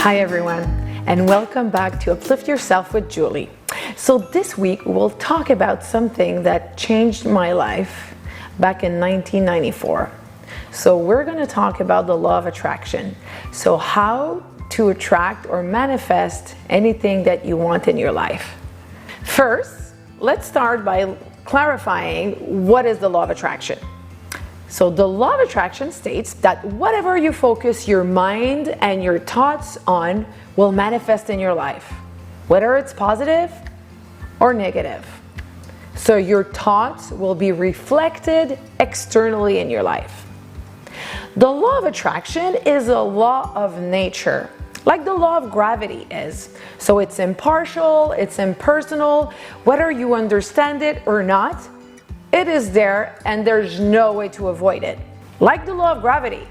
Hi everyone, and welcome back to Uplift Yourself with Julie. So this week we'll talk about something that changed my life back in 1994. So we're going to talk about the law of attraction. So how to attract or manifest anything that you want in your life. First, let's start by clarifying what is the law of attraction. So the law of attraction states that whatever you focus your mind and your thoughts on will manifest in your life, whether it's positive or negative. So your thoughts will be reflected externally in your life. The law of attraction is a law of nature, like the law of gravity is. So it's impartial, it's impersonal, whether you understand it or not. It is there and there's no way to avoid it. Like the law of gravity.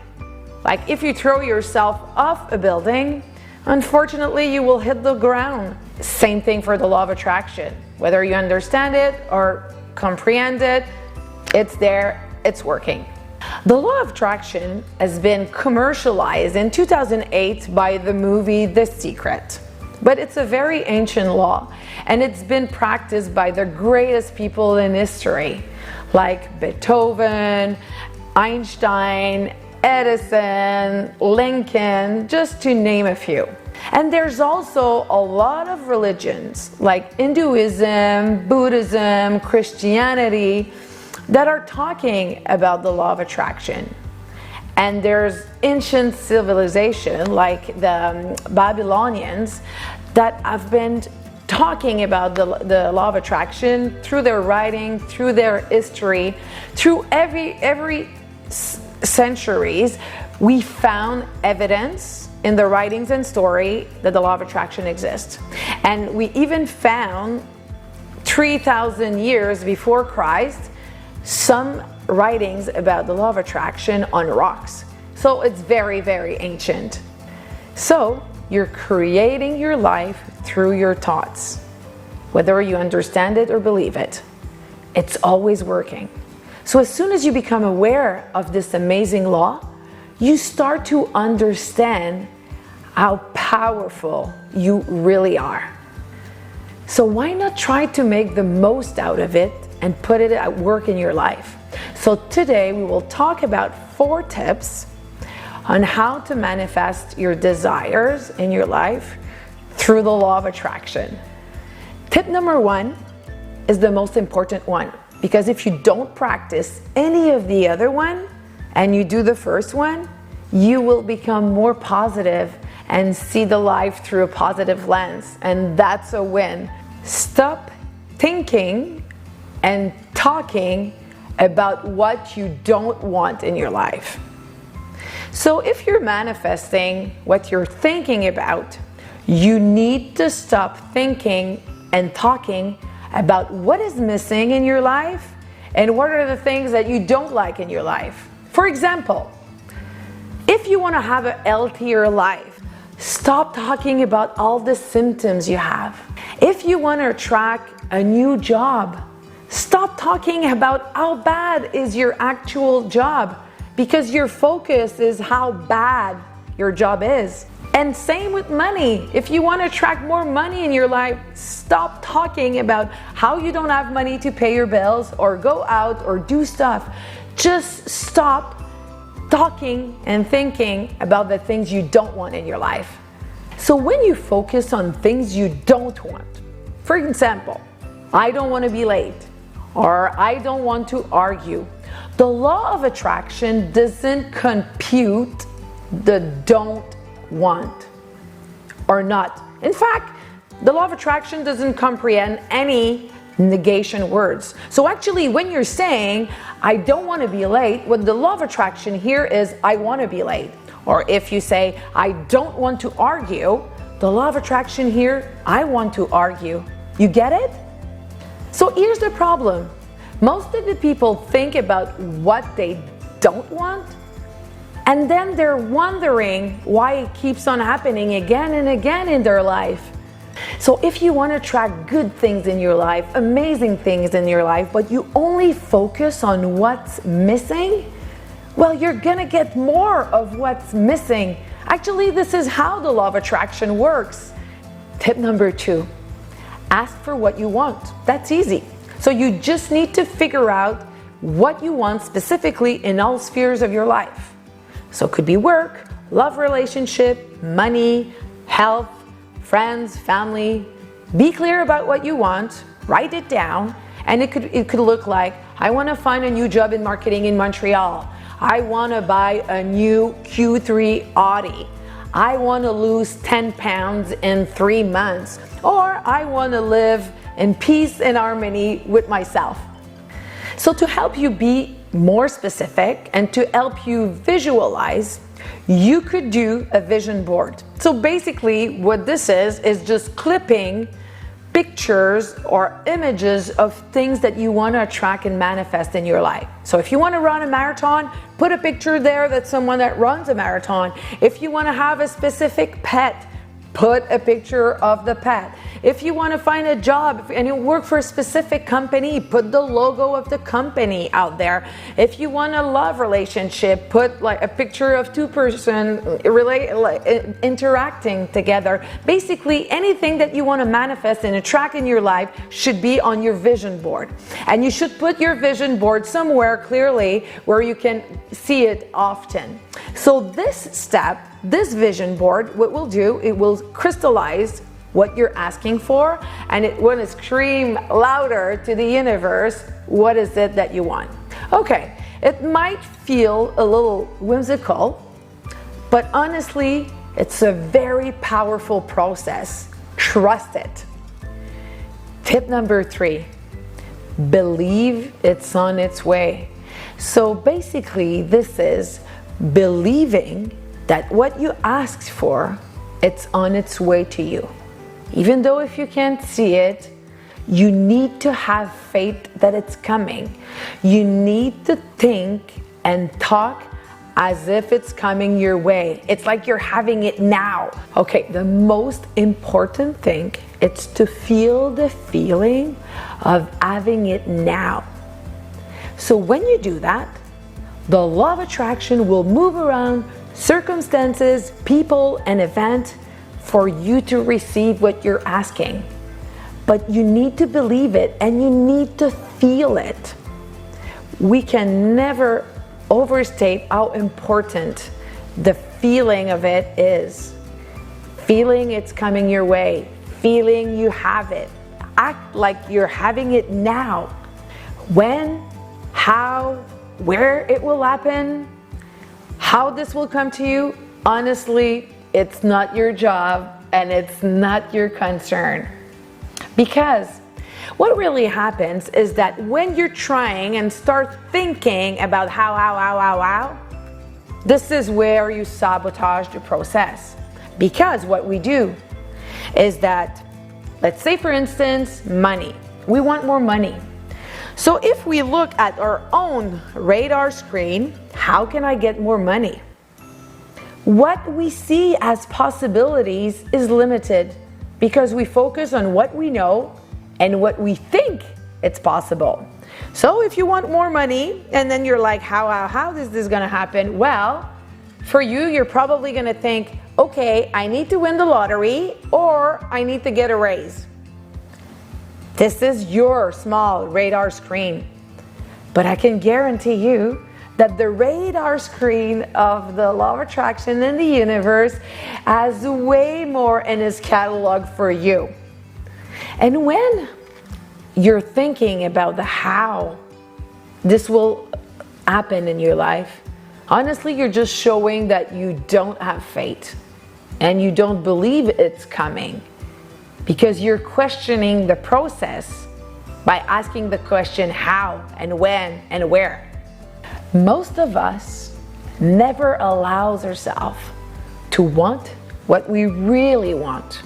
Like if you throw yourself off a building, unfortunately you will hit the ground. Same thing for the law of attraction. Whether you understand it or comprehend it, it's there, it's working. The law of attraction has been commercialized in 2008 by the movie The Secret. But it's a very ancient law, and it's been practiced by the greatest people in history, like Beethoven, Einstein, Edison, Lincoln, just to name a few. And there's also a lot of religions, like Hinduism, Buddhism, Christianity, that are talking about the law of attraction. And there's ancient civilization like the Babylonians that have been talking about the law of attraction through their writing, through their history, through every centuries. We found evidence in the writings and story that the law of attraction exists. And we even found 3,000 years before Christ some writings about the law of attraction on rocks. So it's very, very ancient. So you're creating your life through your thoughts. Whether you understand it or believe it, it's always working. So as soon as you become aware of this amazing law, you start to understand how powerful you really are. So why not try to make the most out of it and put it at work in your life? So today we will talk about 4 tips on how to manifest your desires in your life through the law of attraction. Tip number 1 is the most important one, because if you don't practice any of the other one and you do the first one, you will become more positive and see the life through a positive lens, and that's a win. Stop thinking and talking about what you don't want in your life. So if you're manifesting what you're thinking about, you need to stop thinking and talking about what is missing in your life and what are the things that you don't like in your life. For example, if you want to have a healthier life, stop talking about all the symptoms you have. If you want to attract a new job, stop talking about how bad is your actual job, because your focus is how bad your job is. And same with money. If you want to attract more money in your life, stop talking about how you don't have money to pay your bills or go out or do stuff. Just stop talking and thinking about the things you don't want in your life. So when you focus on things you don't want, for example, I don't want to be late, or I don't want to argue. The law of attraction doesn't compute the don't want or not. In fact, the law of attraction doesn't comprehend any negation words. So actually, when you're saying, I don't want to be late, what the law of attraction here is, I want to be late. Or if you say, I don't want to argue, the law of attraction here, I want to argue. You get it? So here's the problem. Most of the people think about what they don't want, and then they're wondering why it keeps on happening again and again in their life. So if you want to attract good things in your life, amazing things in your life, but you only focus on what's missing, well, you're gonna get more of what's missing Actually, this is how the law of attraction works. Tip number 2, ask for what you want. That's easy. So you just need to figure out what you want specifically in all spheres of your life. So it could be work, love relationship, money, health, friends, family. Be clear about what you want, write it down, and it could look like, I want to find a new job in marketing in Montreal. I want to buy a new Q3 Audi. I want to lose 10 pounds in 3 months. Or I want to live in peace and harmony with myself. So to help you be more specific and to help you visualize, you could do a vision board. So basically what this is just clipping pictures or images of things that you want to attract and manifest in your life. So if you want to run a marathon, put a picture there that's someone that runs a marathon. If you want to have a specific pet, put a picture of the pet. If you want to find a job and you work for a specific company, put the logo of the company out there. If you want a love relationship, put like a picture of two person interacting together. Basically, anything that you want to manifest and attract in your life should be on your vision board. And you should put your vision board somewhere clearly where you can see it often. So this step, this vision board, what we'll do, it will crystallize what you're asking for, and it want to scream louder to the universe, what is it that you want? Okay, it might feel a little whimsical, but honestly, it's a very powerful process. Trust it. Tip number 3, believe it's on its way. So basically, this is believing that what you asked for, it's on its way to you. Even though if you can't see it, you need to have faith that it's coming. You need to think and talk as if it's coming your way. It's like you're having it now. Okay, the most important thing is to feel the feeling of having it now. So when you do that, the law of attraction will move around circumstances, people, and events for you to receive what you're asking. But you need to believe it and you need to feel it. We can never overstate how important the feeling of it is. Feeling it's coming your way, feeling you have it. Act like you're having it now. When, how, where it will happen, how this will come to you, honestly, it's not your job and it's not your concern. Because what really happens is that when you're trying and start thinking about how, this is where you sabotage the process. Because what we do is that, let's say for instance, money. We want more money. So if we look at our own radar screen, how can I get more money? What we see as possibilities is limited because we focus on what we know and what we think it's possible. So if you want more money and then you're like, how is this gonna happen? Well, for you, you're probably gonna think, okay, I need to win the lottery or I need to get a raise. This is your small radar screen. But I can guarantee you that the radar screen of the law of attraction in the universe has way more in its catalog for you. And when you're thinking about the how this will happen in your life, honestly, you're just showing that you don't have faith and you don't believe it's coming because you're questioning the process by asking the question how and when and where. Most of us never allows ourselves to want what we really want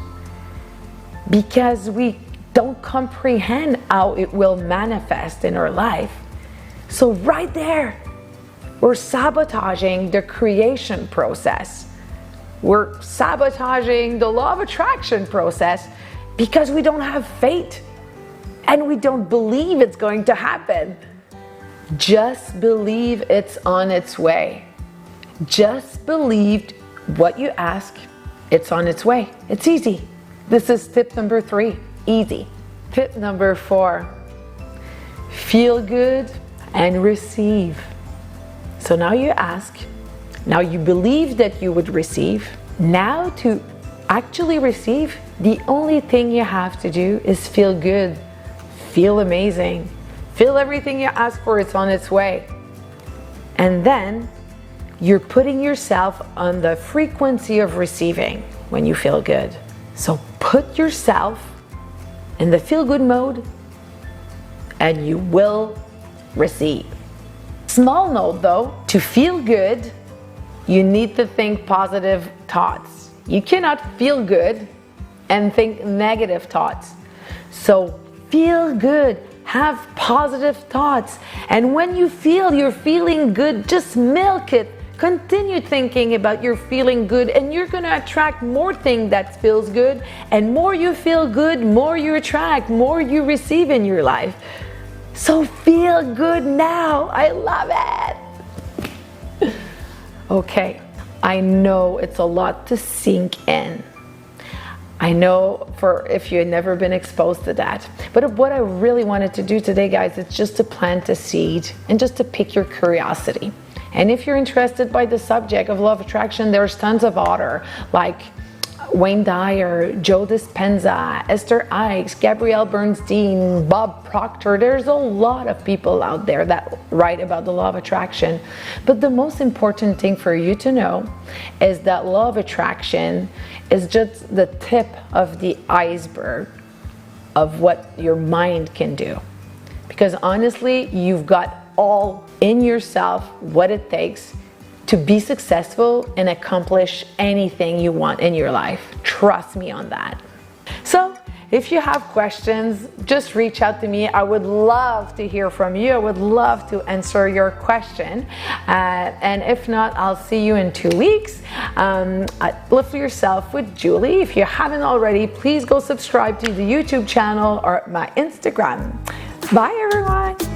because we don't comprehend how it will manifest in our life. So right there, we're sabotaging the creation process. We're sabotaging the law of attraction process because we don't have faith and we don't believe it's going to happen. Just believe it's on its way. Just believe what you ask, it's on its way. It's easy. This is tip number 3, easy. Tip number 4, feel good and receive. So now you ask, now you believe that you would receive. Now to actually receive, the only thing you have to do is feel good, feel amazing, feel everything you ask for, it's on its way. And then you're putting yourself on the frequency of receiving when you feel good. So put yourself in the feel good mode and you will receive. Small note though, to feel good, you need to think positive thoughts. You cannot feel good and think negative thoughts. So feel good, have positive thoughts. And when you feel you're feeling good, just milk it. Continue thinking about you're feeling good, and you're gonna attract more things that feels good. And more you feel good, more you attract, more you receive in your life. So feel good now. I love it. Okay, I know it's a lot to sink in. I know for if you've never been exposed to that. But what I really wanted to do today, guys, is just to plant a seed and just to pick your curiosity. And if you're interested by the subject of law of attraction, there's tons of authors like Wayne Dyer, Joe Dispenza, Esther Ikes, Gabrielle Bernstein, Bob Proctor. There's a lot of people out there that write about the law of attraction. But the most important thing for you to know is that law of attraction is just the tip of the iceberg of what your mind can do. Because honestly, you've got all in yourself what it takes to be successful and accomplish anything you want in your life. Trust me on that. So if you have questions, just reach out to me. I would love to hear from you. I would love to answer your question. And if not, I'll see you in 2 weeks at Uplift Yourself with Julie. If you haven't already, please go subscribe to the YouTube channel or my Instagram. Bye, everyone.